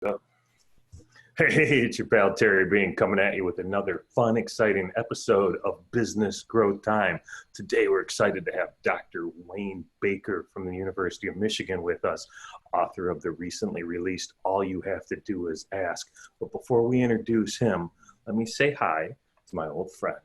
Go. Hey, it's your pal Terry Bean coming at you with another fun, exciting episode of Business Growth Time. Today, we're excited to have Dr. Wayne Baker from the University of Michigan with us, author of the recently released All You Have to Do Is Ask. But before we introduce him, let me say hi to my old friend,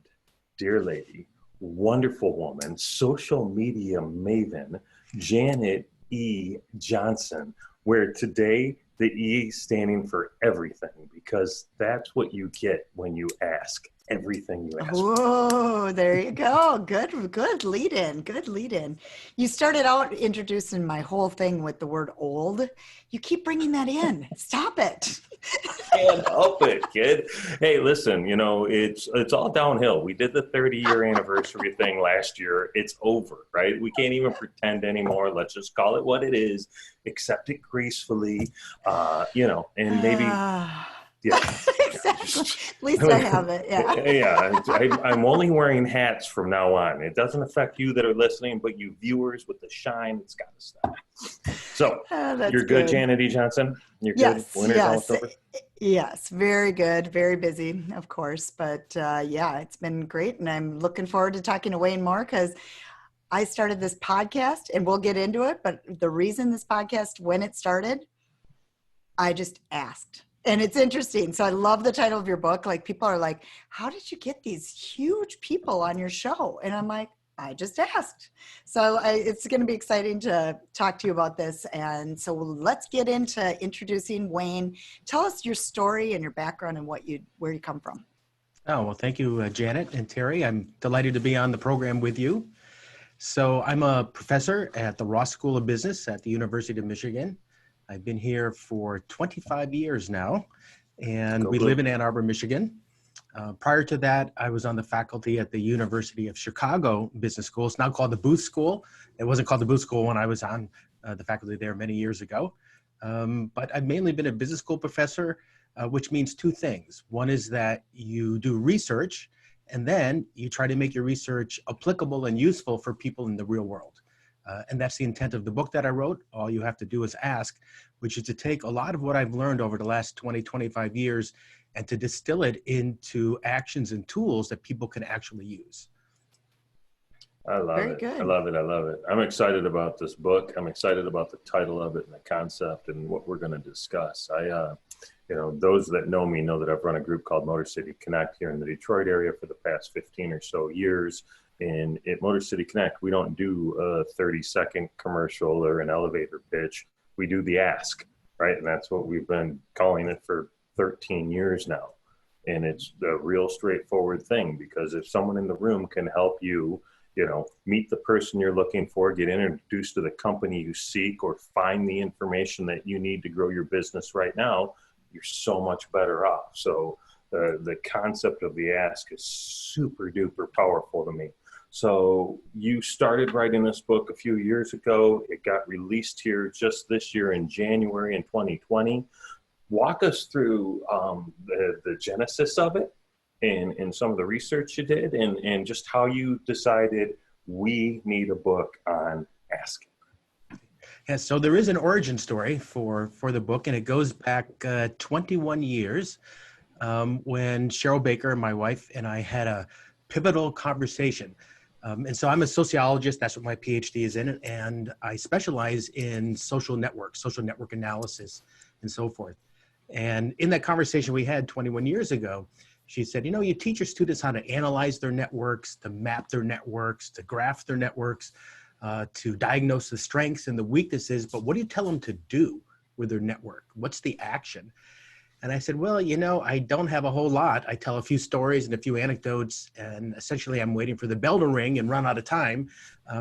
dear lady, wonderful woman, social media maven, Janet E. Johnson, where today the E standing for everything, because that's what you get when you ask everything you ask. Oh, there you go. Good lead in. Good lead in. You started out introducing my whole thing with the word old. You keep bringing that in. Stop it. Can't help it, kid. Hey, listen, you know, it's all downhill. We did the 30-year anniversary thing last year. It's over, right? We can't even pretend anymore. Let's just call it what it is, accept it gracefully, and maybe, yeah. Exactly. At least I have it, yeah. Yeah, I'm only wearing hats from now on. It doesn't affect you that are listening, but you viewers with the shine, it's got to stop. So, you're good, Janet E. Johnson? You're yes, good? Winter's almost over? Yes, very good. Very busy, of course. But yeah, it's been great. And I'm looking forward to talking to Wayne more because I started this podcast and we'll get into it. But the reason this podcast, when it started, I just asked. And it's interesting. So I love the title of your book. Like people are like, how did you get these huge people on your show? And I'm like, I just asked. So it's going to be exciting to talk to you about this. And so let's get into introducing Wayne. Tell us your story and your background and where you come from. Oh, well, thank you, Janet and Terry. I'm delighted to be on the program with you. So I'm a professor at the Ross School of Business at the University of Michigan. I've been here for 25 years now, and we live in Ann Arbor, Michigan. Prior to that, I was on the faculty at the University of Chicago Business School. It's now called the Booth School. It wasn't called the Booth School when I was on the faculty there many years ago. But I've mainly been a business school professor, which means two things. One is that you do research, and then you try to make your research applicable and useful for people in the real world. And that's the intent of the book that I wrote, All You Have to Do Is Ask, which is to take a lot of what I've learned over the last 20, 25 years and to distill it into actions and tools that people can actually use. I love it. I love it. I love it. I'm excited about this book. I'm excited about the title of it and the concept and what we're going to discuss. Those that know me know that I've run a group called Motor City Connect here in the Detroit area for the past 15 or so years. And at Motor City Connect, we don't do a 30-second commercial or an elevator pitch. We do the ask, right? And that's what we've been calling it for 13 years now. And it's the real straightforward thing, because if someone in the room can help you, meet the person you're looking for, get introduced to the company you seek, or find the information that you need to grow your business right now, you're so much better off. So the concept of the ask is super duper powerful to me. So you started writing this book a few years ago. It got released here just this year in January in 2020. Walk us through the genesis of it and some of the research you did and just how you decided we need a book on asking. Yeah, so there is an origin story for the book, and it goes back 21 years when Cheryl Baker, my wife, and I had a pivotal conversation. And so I'm a sociologist, that's what my PhD is in, and I specialize in social network analysis, and so forth. And in that conversation we had 21 years ago, she said, you teach your students how to analyze their networks, to map their networks, to graph their networks, to diagnose the strengths and the weaknesses, but what do you tell them to do with their network? What's the action? And I said, well, I don't have a whole lot. I tell a few stories and a few anecdotes, and essentially I'm waiting for the bell to ring and run out of time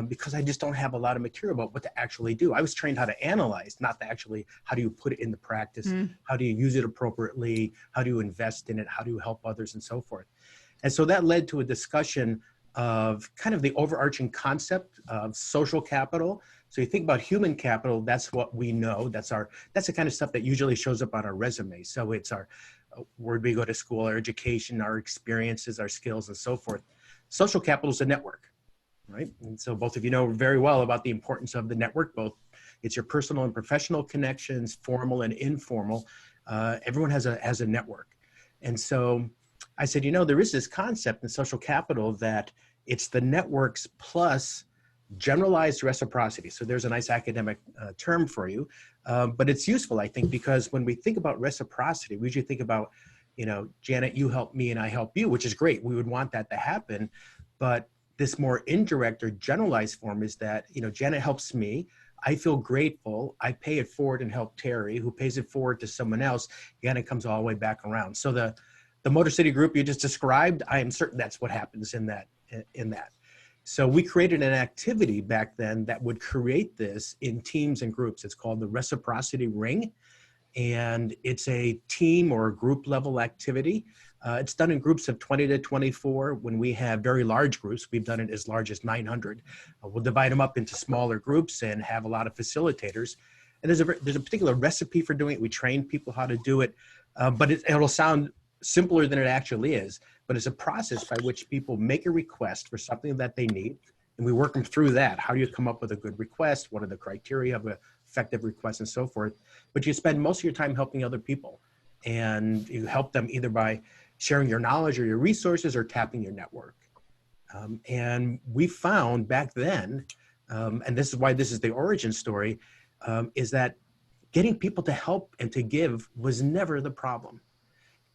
because I just don't have a lot of material about what to actually do. I was trained how to analyze, not to actually, how do you put it into practice? How do you use it appropriately? How do you invest in it? How do you help others, and so forth? And so that led to a discussion of kind of the overarching concept of social capital. So you think about human capital, that's what we know. That's the kind of stuff that usually shows up on our resume. So it's our where we go to school, our education, our experiences, our skills, and so forth. Social capital is a network, right? And so both of you know very well about the importance of the network. Both it's your personal and professional connections, formal and informal. everyone has a network. And so I said, there is this concept in social capital that it's the networks plus generalized reciprocity. So there's a nice academic term for you, but it's useful, I think, because when we think about reciprocity, we usually think about, Janet, you help me and I help you, which is great. We would want that to happen. But this more indirect or generalized form is that, Janet helps me. I feel grateful. I pay it forward and help Terry, who pays it forward to someone else. Again, it comes all the way back around. So the Motor City group you just described, I am certain that's what happens in that. So we created an activity back then that would create this in teams and groups. It's called the Reciprocity Ring. And it's a team or group level activity. It's done in groups of 20 to 24. When we have very large groups, we've done it as large as 900. We'll divide them up into smaller groups and have a lot of facilitators. And there's a particular recipe for doing it. We train people how to do it, but it'll sound simpler than it actually is. But it's a process by which people make a request for something that they need, and we work them through that. How do you come up with a good request? What are the criteria of an effective request and so forth? But you spend most of your time helping other people, and you help them either by sharing your knowledge or your resources or tapping your network. And we found back then, and this is why this is the origin story, is that getting people to help and to give was never the problem.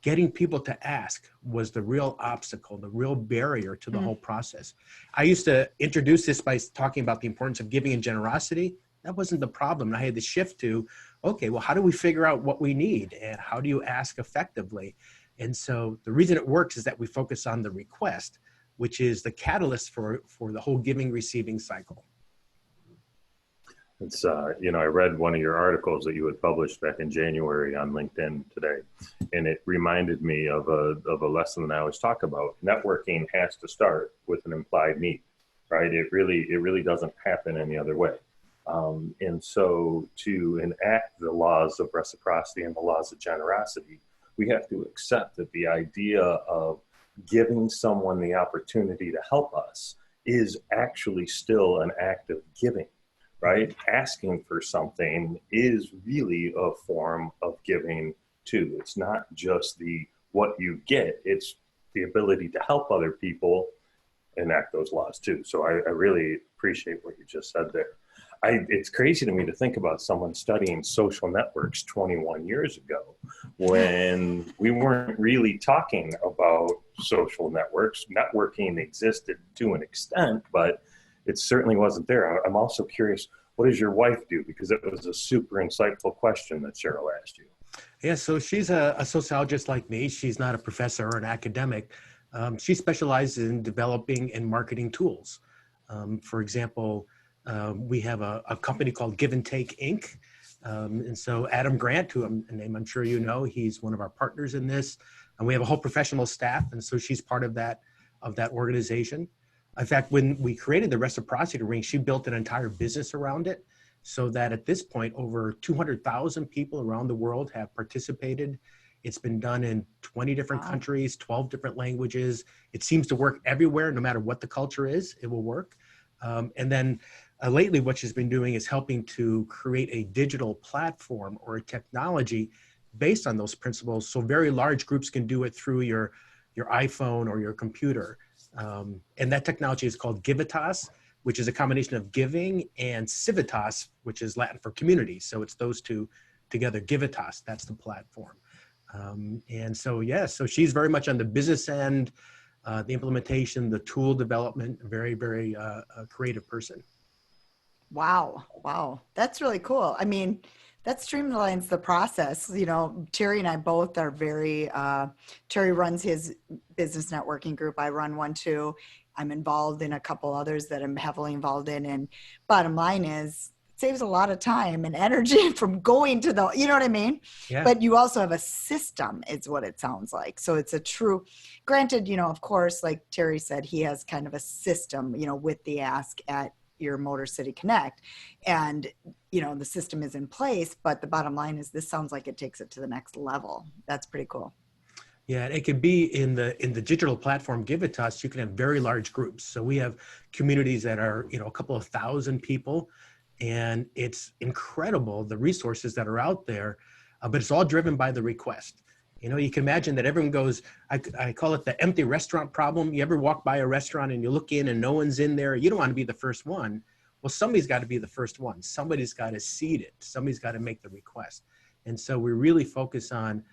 Getting people to ask was the real obstacle, the real barrier to the whole process. I used to introduce this by talking about the importance of giving and generosity. That wasn't the problem. I had to shift to, okay, well, how do we figure out what we need and how do you ask effectively? And so the reason it works is that we focus on the request, which is the catalyst for the whole giving, receiving cycle. It's, I read one of your articles that you had published back in January on LinkedIn today, and it reminded me of a lesson that I always talk about. Networking has to start with an implied need, right? It really doesn't happen any other way. And so to enact the laws of reciprocity and the laws of generosity, we have to accept that the idea of giving someone the opportunity to help us is actually still an act of giving. Right? Asking for something is really a form of giving too. It's not just what you get, it's the ability to help other people enact those laws too. So I really appreciate what you just said there. It's crazy to me to think about someone studying social networks 21 years ago when we weren't really talking about social networks. Networking existed to an extent, but it certainly wasn't there. I'm also curious, what does your wife do? Because it was a super insightful question that Cheryl asked you. Yeah, so she's a sociologist like me. She's not a professor or an academic. She specializes in developing and marketing tools. For example, we have a company called Give and Take Inc. And so Adam Grant, who a name I'm sure you know, he's one of our partners in this. And we have a whole professional staff. And so she's part of that organization. In fact, when we created the Reciprocity Ring, she built an entire business around it so that at this point, over 200,000 people around the world have participated. It's been done in 20 different countries, 12 different languages. It seems to work everywhere, no matter what the culture is, it will work. And then lately, what she's been doing is helping to create a digital platform or a technology based on those principles. So very large groups can do it through your iPhone or your computer. And that technology is called Givitas, which is a combination of giving, and civitas, which is Latin for community. So it's those two together. Givitas, that's the platform. And so, so she's very much on the business end, the implementation, the tool development, very, very creative person. Wow. That's really cool. I mean, that streamlines the process. Terry and I both are very, Terry runs his business networking group. I run one too. I'm involved in a couple others that I'm heavily involved in. And bottom line is, it saves a lot of time and energy from going to you know what I mean? Yeah. But you also have a system, is what it sounds like. So it's a true, granted, of course, like Terry said, he has kind of a system, with the ask at your Motor City Connect, and the system is in place, but the bottom line is this sounds like it takes it to the next level. That's pretty cool. Yeah, it can be in the digital platform Givitas, you can have very large groups. So we have communities that are a couple of thousand people, and it's incredible the resources that are out there. but it's all driven by the request. You can imagine that everyone goes, I call it the empty restaurant problem. You ever walk by a restaurant and you look in and no one's in there? You don't want to be the first one. Well, somebody's got to be the first one. Somebody's got to seed it. Somebody's got to make the request. And so we really focus on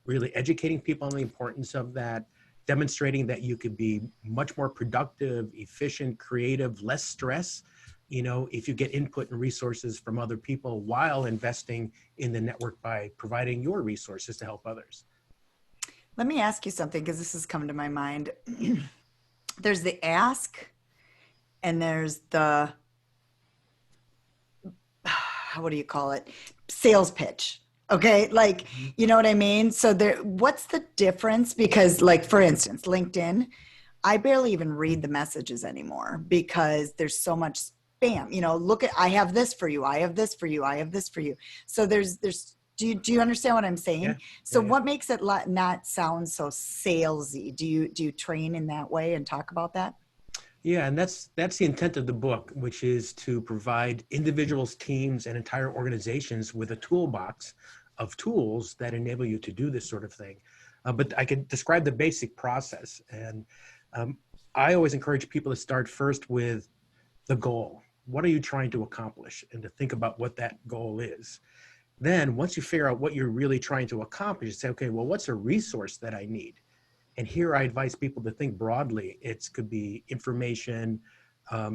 really educating people on the importance of that, demonstrating that you could be much more productive, efficient, creative, less stress, if you get input and resources from other people while investing in the network by providing your resources to help others. Let me ask you something, because this has come to my mind. There's the ask, and there's the, what do you call it? Sales pitch. Okay. Like, you know what I mean? So what's the difference? Because like, for instance, LinkedIn, I barely even read the messages anymore because there's so much spam. Look at, I have this for you. I have this for you. I have this for you. So do you understand what I'm saying? Yeah. So what makes it not sound so salesy? Do you train in that way and talk about that? Yeah, and that's the intent of the book, which is to provide individuals, teams, and entire organizations with a toolbox of tools that enable you to do this sort of thing. But I can describe the basic process. And I always encourage people to start first with the goal. What are you trying to accomplish? And to think about what that goal is. Then once you figure out what you're really trying to accomplish, you say, okay, well, what's a resource that I need? And here I advise people to think broadly. It could be information,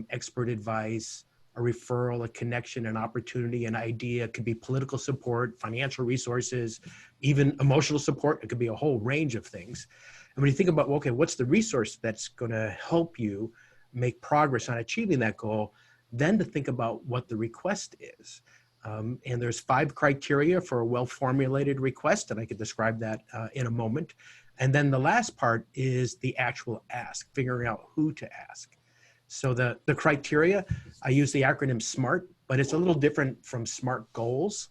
expert advice, a referral, a connection, an opportunity, an idea. It could be political support, financial resources, even emotional support. It could be a whole range of things. And when you think about, okay, what's the resource that's going to help you make progress on achieving that goal, then to think about what the request is. And there's 5 criteria for a well-formulated request, and I could describe that in a moment. And then the last part is the actual ask, figuring out who to ask. So the criteria, I use the acronym SMART, but it's a little different from SMART goals.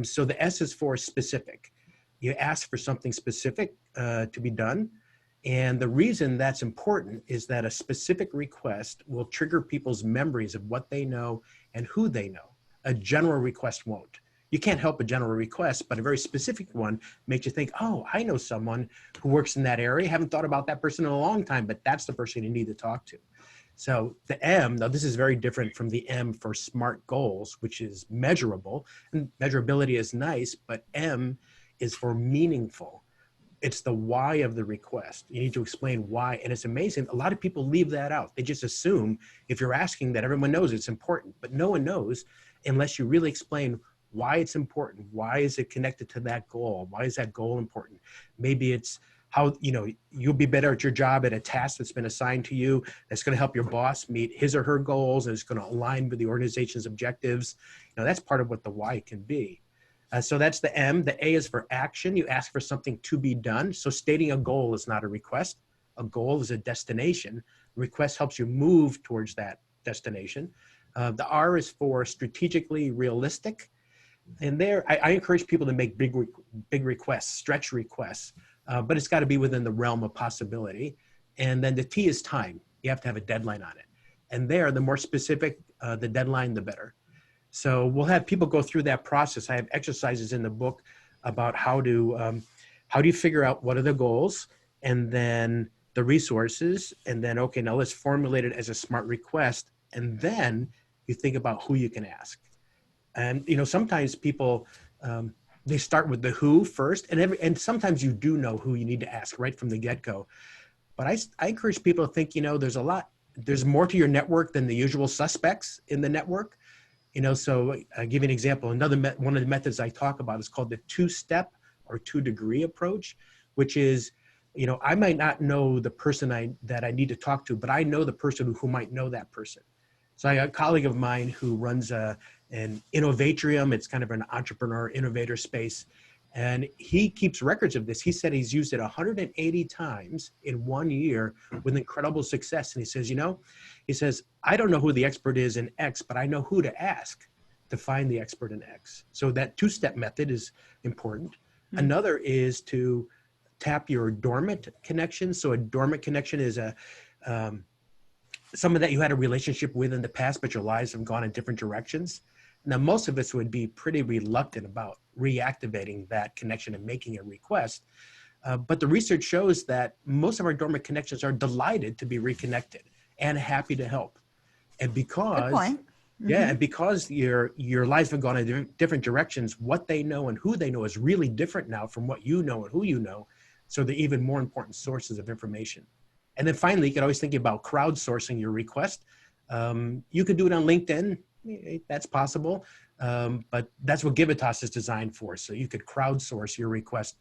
So the S is for specific. You ask for something specific to be done. And the reason that's important is that a specific request will trigger people's memories of what they know and who they know. A general request won't. You can't help a general request, but a very specific one makes you think, oh, I know someone who works in that area. Haven't thought about that person in a long time, but that's the person you need to talk to. So the M, now this is very different from the M for SMART goals, which is measurable. And measurability is nice, but M is for meaningful. It's the why of the request. You need to explain why. And it's amazing. A lot of people leave that out. They just assume if you're asking that everyone knows it's important, but no one knows unless you really explain why it's important. Why is it connected to that goal? Why is that goal important? Maybe it's how, you'll be better at your job at a task that's been assigned to you that's going to help your boss meet his or her goals, and it's going to align with the organization's objectives. That's part of what the why can be. So that's the M. The A is for action. You ask for something to be done. So stating a goal is not a request. A goal is a destination. A request helps you move towards that destination. The R is for strategically realistic. And there, I encourage people to make big requests, stretch requests, but it's got to be within the realm of possibility. And then the T is time. You have to have a deadline on it. And there, the more specific the deadline, the better. So we'll have people go through that process. I have exercises in the book about how do you figure out what are the goals, and then the resources, and then, okay, now let's formulate it as a SMART request. And then you think about who you can ask. And, sometimes people, they start with the who first, and sometimes you do know who you need to ask right from the get-go. But I encourage people to think, there's more to your network than the usual suspects in the network. So I'll give you an example. One of the methods I talk about is called the 2-step or 2-degree approach, which is, I might not know the person that I need to talk to, but I know the person who might know that person. So I got a colleague of mine who runs an innovatrium. It's kind of an entrepreneur innovator space. And he keeps records of this. He said he's used it 180 times in 1 year with incredible success. And he says, I don't know who the expert is in X, but I know who to ask to find the expert in X. So that 2-step method is important. Mm-hmm. Another is to tap your dormant connections. So a dormant connection is someone that you had a relationship with in the past, but your lives have gone in different directions. Now, most of us would be pretty reluctant about reactivating that connection and making a request. But the research shows that most of our dormant connections are delighted to be reconnected and happy to help. And because, Good point. yeah, and because your lives have gone in different directions, what they know and who they know is really different now from what you know and who you know. So they're even more important sources of information. And then finally, you can always think about crowdsourcing your request. You could do it on LinkedIn. That's possible. But that's what Givitas is designed for. So you could crowdsource your request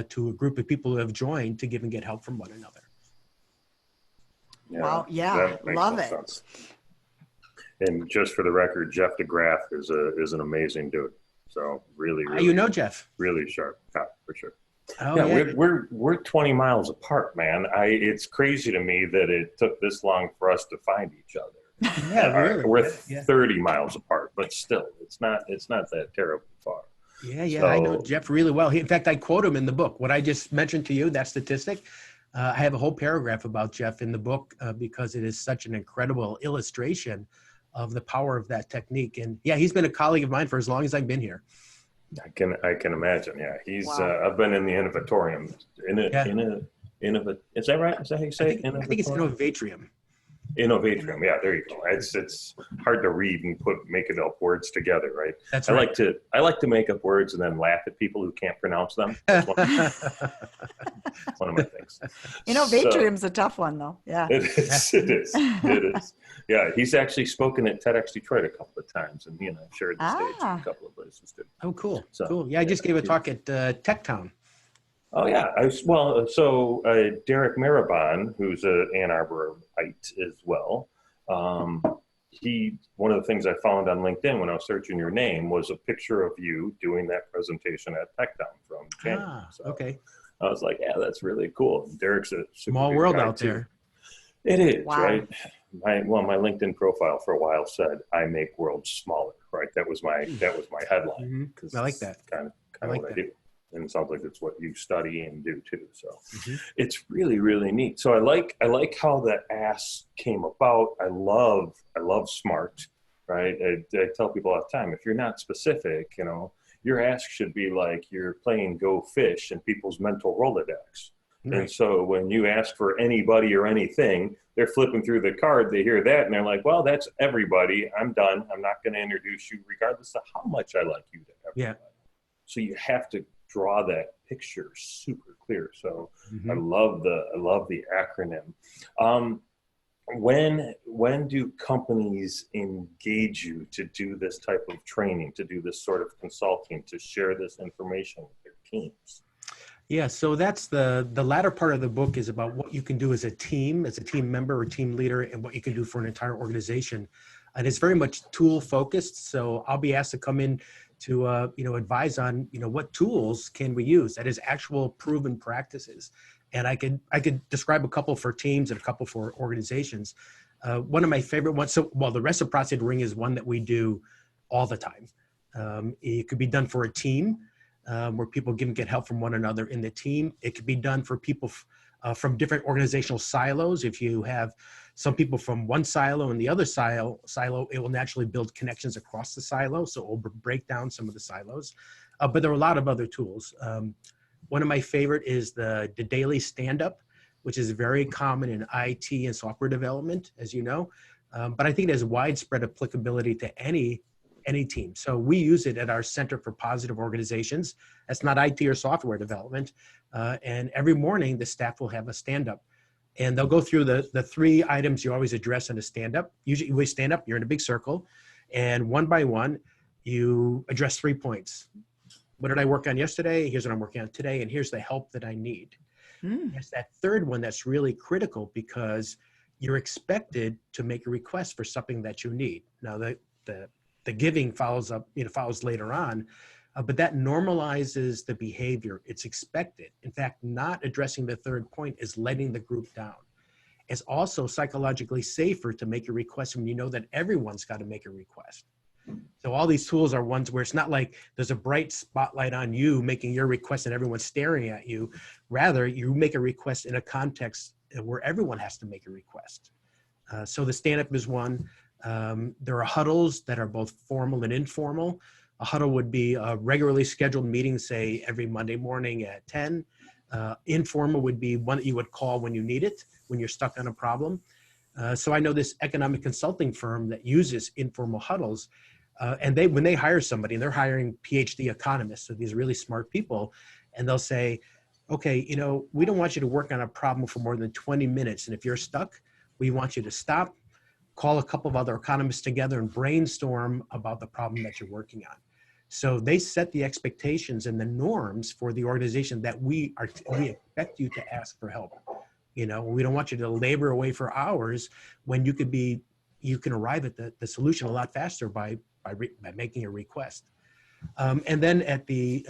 to a group of people who have joined to give and get help from one another. Yeah, wow. Yeah. Love it. Sense. And just for the record, Jeff DeGraff is an amazing dude. So really, You know Jeff. Really sharp. Yeah, for sure. Oh, yeah, we're 20 miles apart, man. It's crazy to me that it took this long for us to find each other. Yeah, really. We're 30 miles apart, but still, it's not that terribly far. Yeah, so, I know Jeff really well. In fact, I quote him in the book. What I just mentioned to you, that statistic, I have a whole paragraph about Jeff in the book because it is such an incredible illustration of the power of that technique. And yeah, he's been a colleague of mine for as long as I've been here. I can imagine. Yeah, he's. Wow. I've been in the Innovatorium. Is that right? Is that how you say it? I think it's Innovatrium. Innovatrium. Yeah, there you go. It's hard to read and make it up words together, right? That's right. I like to make up words and then laugh at people who can't pronounce them. That's one of my things. Innovatrium's a tough one, though. Yeah. It is. Yeah, he's actually spoken at TEDx Detroit a couple of times, and shared the stage in a couple of places too. Oh, cool. Cool. Yeah, I just gave a talk at Tech Town. Oh yeah, Derek Maribon, who's an Ann Arborite as well. One of the things I found on LinkedIn when I was searching your name was a picture of you doing that presentation at Tech Town from January. Okay. I was like, yeah, that's really cool. Derek's a super small world out there. It is, right? My LinkedIn profile for a while said, "I make worlds smaller." Right? That was my headline. Mm-hmm. I like that. Kind of what I do. And it sounds like it's what you study and do too. So it's really, really neat. So I like how the ask came about. I love SMART, right? I tell people all the time, if you're not specific, your ask should be like you're playing Go Fish in people's mental Rolodex. Right. And so when you ask for anybody or anything, they're flipping through the card, they hear that, and they're like, well, that's everybody. I'm done. I'm not going to introduce you regardless of how much I like you to everybody. Yeah. So you have to draw that picture super clear. So I love the acronym. When do companies engage you to do this type of training, to do this sort of consulting, to share this information with their teams? Yeah, so that's the latter part of the book is about what you can do as a team member or team leader, and what you can do for an entire organization. And it's very much tool focused. So I'll be asked to come in to advise on what tools can we use that is actual proven practices, and I could describe a couple for teams and a couple for organizations. One of my favorite ones. So the reciprocity ring is one that we do all the time. It could be done for a team where people get help from one another in the team. It could be done for people from different organizational silos. If you have some people from one silo and the other silo, it will naturally build connections across the silo. So it will break down some of the silos. But there are a lot of other tools. One of my favorite is the daily stand-up, which is very common in IT and software development, as you know. But I think it has widespread applicability to any team. So we use it at our Center for Positive Organizations. That's not IT or software development. And every morning the staff will have a stand-up. And they'll go through the three items you always address in a stand-up. Usually we stand up, you're in a big circle, and one by one, you address 3 points. What did I work on yesterday? Here's what I'm working on today, and here's the help that I need. It's that third one that's really critical, because you're expected to make a request for something that you need. Now, the giving follows later on, but that normalizes the behavior. It's expected. In fact, not addressing the third point is letting the group down. It's also psychologically safer to make a request when you know that everyone's got to make a request. So all these tools are ones where it's not like there's a bright spotlight on you making your request and everyone's staring at you. Rather, you make a request in a context where everyone has to make a request. So the stand-up is one. There are huddles that are both formal and informal. A huddle would be a regularly scheduled meeting, say every Monday morning at 10. Informal would be one that you would call when you need it, when you're stuck on a problem. So I know this economic consulting firm that uses informal huddles, and when they hire somebody, and they're hiring PhD economists, so these really smart people, and they'll say, okay, we don't want you to work on a problem for more than 20 minutes. And if you're stuck, we want you to stop, call a couple of other economists together and brainstorm about the problem that you're working on. So they set the expectations and the norms for the organization that we expect you to ask for help. We don't want you to labor away for hours when you can arrive at the solution a lot faster by making a request. And then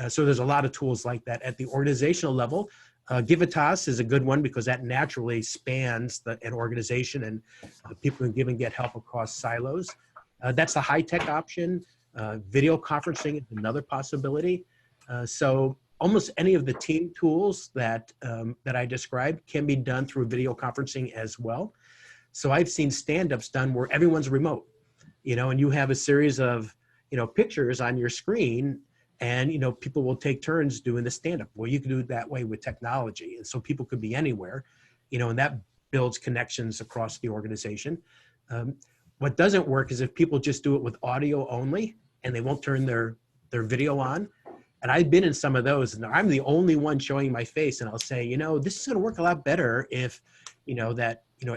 so there's a lot of tools like that at the organizational level. Givitas is a good one because that naturally spans an organization, and people can give and get help across silos. That's the high-tech option. Video conferencing is another possibility. So almost any of the team tools that I described can be done through video conferencing as well. So I've seen stand-ups done where everyone's remote, and you have a series of pictures on your screen, and people will take turns doing the stand-up. Well, you can do it that way with technology, and so people could be anywhere, and that builds connections across the organization. What doesn't work is if people just do it with audio only and they won't turn their video on. And I've been in some of those, and I'm the only one showing my face, and I'll say, this is going to work a lot better if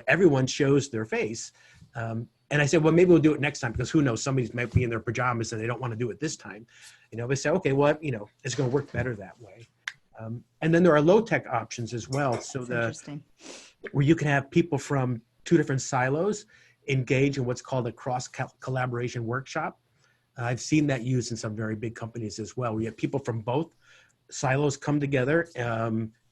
everyone shows their face. And I said, well, maybe we'll do it next time, because who knows, somebody might be in their pajamas and they don't want to do it this time. They say, okay, well, it's going to work better that way. And then there are low-tech options as well. So where you can have people from two different silos engage in what's called a cross-collaboration workshop. I've seen that used in some very big companies as well. We have people from both silos come together,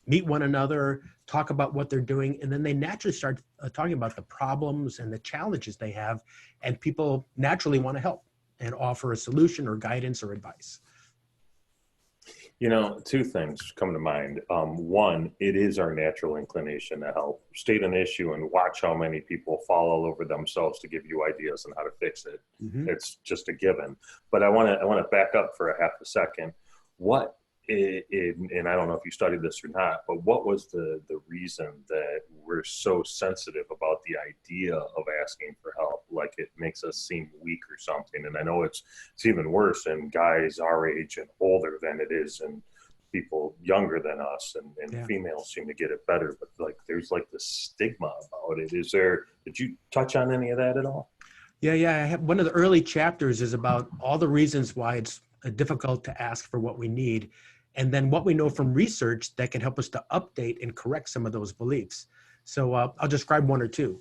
meet one another, talk about what they're doing, and then they naturally start talking about the problems and the challenges they have, and people naturally want to help and offer a solution or guidance or advice. Two things come to mind. One, it is our natural inclination to help. State an issue and watch how many people fall all over themselves to give you ideas on how to fix it. Mm-hmm. It's just a given. But I want to back up for a half a second. And I don't know if you studied this or not, but what was the reason that we're so sensitive about the idea of asking for help? Like it makes us seem weak or something. And I know it's even worse in guys our age and older than it is in people younger than us, and females seem to get it better, but there's this stigma about it. Did you touch on any of that at all? Yeah. I have, one of the early chapters is about all the reasons why it's difficult to ask for what we need, and then what we know from research that can help us to update and correct some of those beliefs. So I'll describe one or two.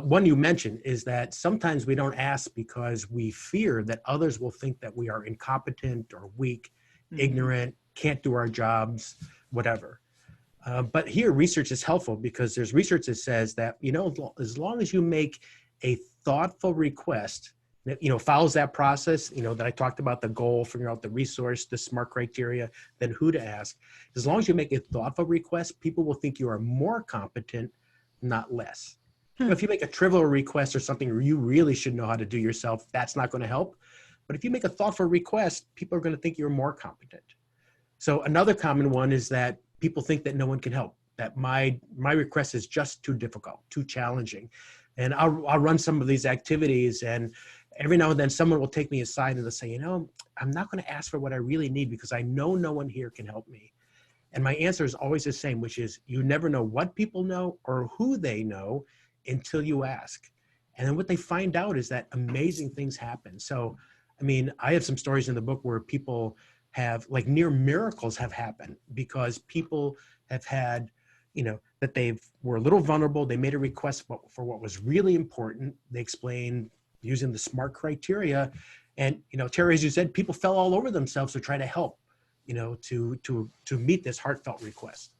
One you mentioned is that sometimes we don't ask because we fear that others will think that we are incompetent or weak, ignorant, can't do our jobs, whatever. But here research is helpful because there's research that says that, as long as you make a thoughtful request that, follows that process, that I talked about, the goal, figuring out the resource, the SMART criteria, then who to ask. As long as you make a thoughtful request, people will think you are more competent, not less. If you make a trivial request or something you really should know how to do yourself, that's not going to help. But if you make a thoughtful request, people are going to think you're more competent. So another common one is that people think that no one can help, that my request is just too difficult, too challenging. And I'll run some of these activities, and every now and then someone will take me aside and they'll say, I'm not going to ask for what I really need because I know no one here can help me. And my answer is always the same, which is you never know what people know or who they know until you ask. And then what they find out is that amazing things happen. So, I have some stories in the book where people have near miracles have happened because people have had, that they were a little vulnerable. They made a request for what was really important. They explained using the SMART criteria. And, Terry, as you said, people fell all over themselves to try to help, to meet this heartfelt request.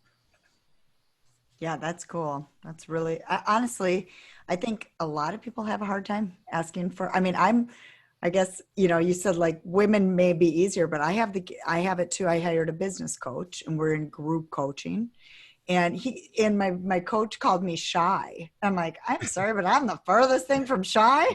Yeah, that's cool. That's really, honestly, I think a lot of people have a hard time asking for, I guess, you said women may be easier, but I have it too. I hired a business coach and we're in group coaching. And my coach called me shy. I'm like, I'm sorry, but I'm the furthest thing from shy.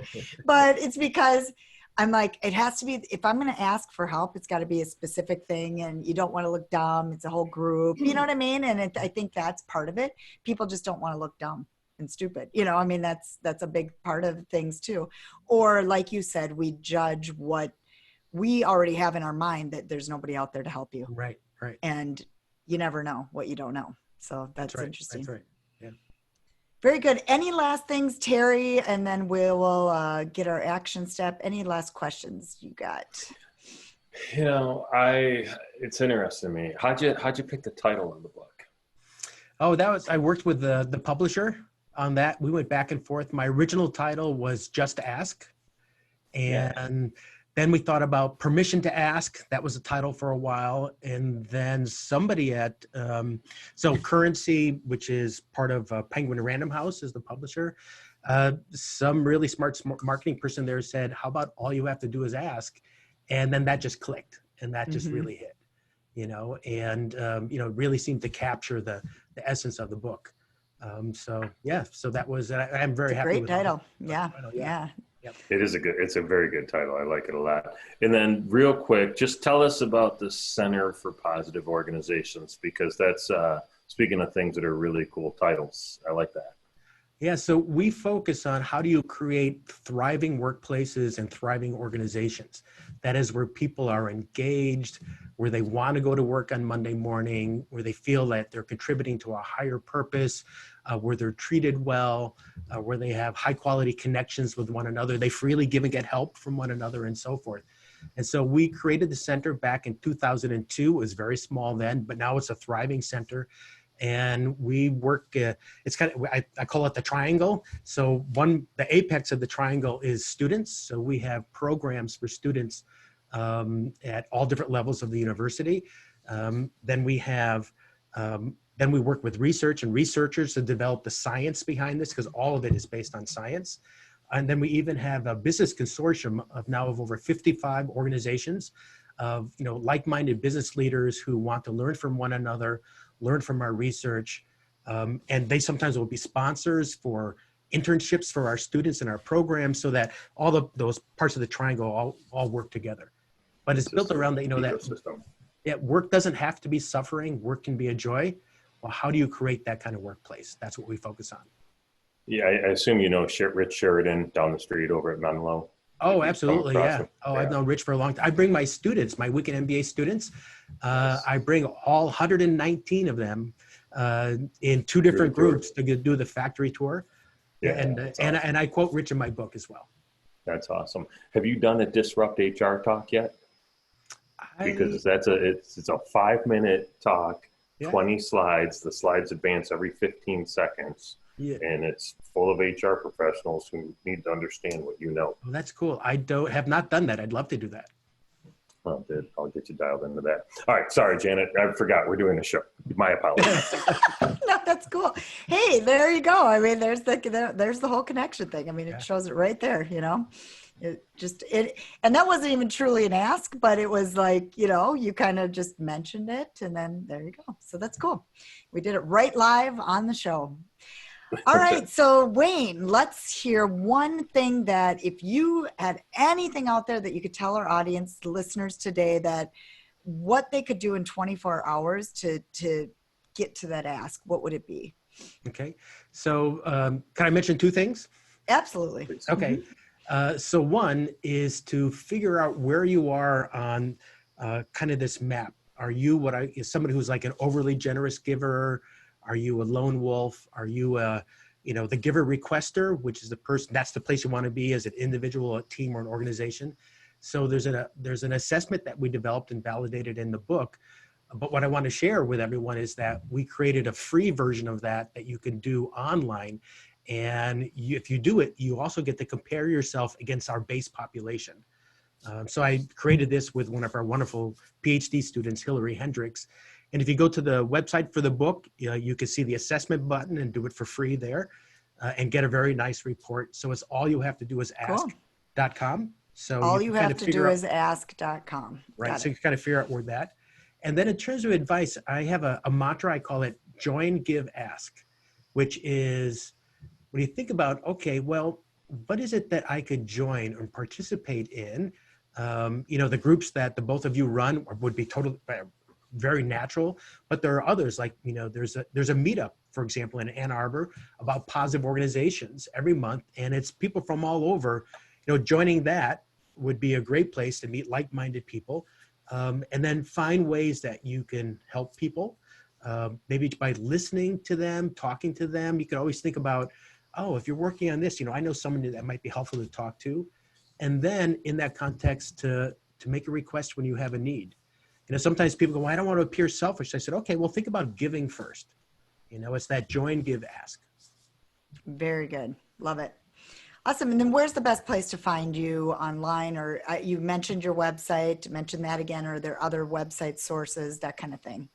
But it's because I'm like, it has to be, if I'm going to ask for help, it's got to be a specific thing, and you don't want to look dumb. It's a whole group, you know what I mean? And I think that's part of it. People just don't want to look dumb and stupid. You know, I mean, that's a big part of things too. Or like you said, we judge what we already have in our mind, that there's nobody out there to help you. Right. And you never know what you don't know. So that's right. interesting. That's right. Yeah. Very good. Any last things, Terry? And then we'll get our action step. Any last questions you got? You know, it's interesting to me. How'd you pick the title of the book? Oh, I worked with the publisher on that. We went back and forth. My original title was Just Ask. And then we thought about Permission to Ask. That was the title for a while. And then somebody at, Currency, which is part of Penguin Random House, is the publisher. Some really smart marketing person there said, how about all you have to do is ask? And then that just clicked, and that just really hit, and really seemed to capture the essence of the book. So that was, I'm very happy with it. Great title. Yeah. Yep. It's a very good title. I like it a lot. And then real quick, just tell us about the Center for Positive Organizations, because that's, speaking of things that are really cool titles. I like that. Yeah, so we focus on how do you create thriving workplaces and thriving organizations. That is where people are engaged, where they want to go to work on Monday morning, where they feel that they're contributing to a higher purpose, where they're treated well, where they have high quality connections with one another, they freely give and get help from one another, and so forth. And so we created the center back in 2002. It was very small then, but now it's a thriving center. And we work, it's kind of, I call it the triangle. So the apex of the triangle is students. So we have programs for students at all different levels of the university. Then we work with research and researchers to develop the science behind this, because all of it is based on science. And then we even have a business consortium of over 55 organizations of like-minded business leaders who want to learn from one another, learn from our research, and they sometimes will be sponsors for internships for our students in our program, so that all those parts of the triangle all work together. But it's built around that work doesn't have to be suffering. Work can be a joy. Well, how do you create that kind of workplace? That's what we focus on. Yeah, I assume Rich Sheridan down the street over at Menlo. Oh, absolutely, yeah. I've known Rich for a long time. I bring my students, my Weekend MBA students. I bring all 119 of them in two different groups to do the factory tour. Yeah, and I quote Rich in my book as well. That's awesome. Have you done a Disrupt HR talk yet? Because it's a 5-minute talk, 20 slides. The slides advance every 15 seconds. Yeah. And it's full of HR professionals who need to understand what you know. Well, that's cool. I have not done that. I'd love to do that. Well, I'll get you dialed into that. All right. Sorry, Janet. I forgot we're doing a show. My apologies. No, that's cool. Hey, there you go. I mean, there's the whole connection thing. I mean, it shows it right there, and that wasn't even truly an ask, but it was like, you kind of just mentioned it, and then there you go. So that's cool. We did it right live on the show. All right. So Wayne, let's hear one thing that if you had anything out there that you could tell our audience, the listeners today, that what they could do in 24 hours to get to that ask, what would it be? Okay. So can I mention two things? Absolutely. Okay. So one is to figure out where you are on kind of this map. Are you is somebody who's like an overly generous giver? Are you a lone wolf? Are you the giver requester, which is that's the place you want to be as an individual, a team, or an organization. So there's an assessment that we developed and validated in the book. But what I want to share with everyone is that we created a free version of that you can do online. And if you do it, you also get to compare yourself against our base population. So I created this with one of our wonderful PhD students, Hillary Hendricks. And if you go to the website for the book, you can see the assessment button and do it for free there and get a very nice report. So it's all you have to do is ask.com. So all you have to do is ask.com. Right. So you kind of figure out where that. And then in terms of advice, I have a mantra. I call it Join, Give, Ask, which is when you think about, okay, well, what is it that I could join or participate in? The groups that the both of you run would be totally very natural, but there are others like, there's a meetup, for example, in Ann Arbor about positive organizations every month. And it's people from all over, joining that would be a great place to meet like-minded people. And then find ways that you can help people, maybe by listening to them, talking to them. You can always think about, oh, if you're working on this, I know someone that might be helpful to talk to. And then in that context, to make a request when you have a need. Sometimes people go, well, I don't want to appear selfish. I said, okay, well, think about giving first. It's that join, give, ask. Very good. Love it. Awesome. And then where's the best place to find you online? Or you mentioned your website, mention that again, or are there other website sources, that kind of thing?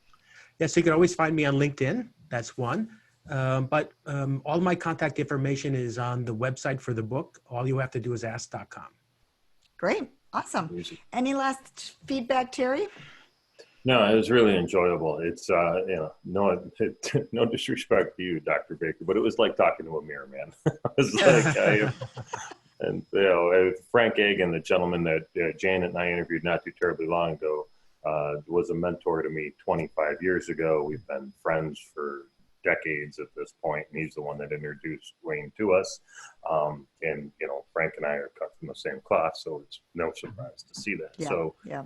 Yeah, so you can always find me on LinkedIn. That's one. But all my contact information is on the website for the book. All you have to do is ask.com. Great. Awesome. Easy. Any last feedback, Terry? No, it was really enjoyable. It's, no disrespect to you, Dr. Baker, but it was like talking to a mirror, man. It was like, Frank Agan, the gentleman that Janet and I interviewed not too terribly long ago, was a mentor to me 25 years ago. We've been friends for decades at this point, and he's the one that introduced Wayne to us. And Frank and I are cut from the same cloth, so it's no surprise to see that.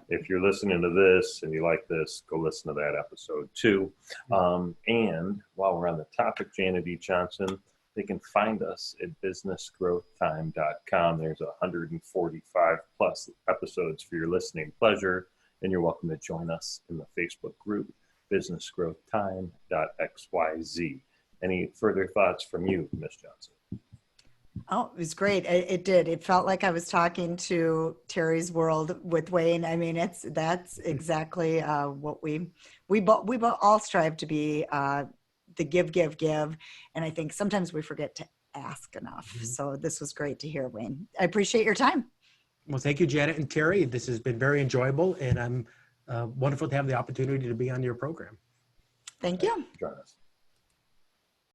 If you're listening to this and you like this, go listen to that episode too. And while we're on the topic, Janet E. Johnson, they can find us at businessgrowthtime.com. There's 145 plus episodes for your listening pleasure, and you're welcome to join us in the Facebook group, businessgrowthtime.xyz. Any further thoughts from you, Ms. Johnson? Oh, it was great. It did. It felt like I was talking to Terry's world with Wayne. I mean, that's exactly what we all strive to be, the give. And I think sometimes we forget to ask enough. Mm-hmm. So this was great to hear, Wayne. I appreciate your time. Well, thank you, Janet and Terry. This has been very enjoyable, and I'm wonderful to have the opportunity to be on your program. Thank you. Join us.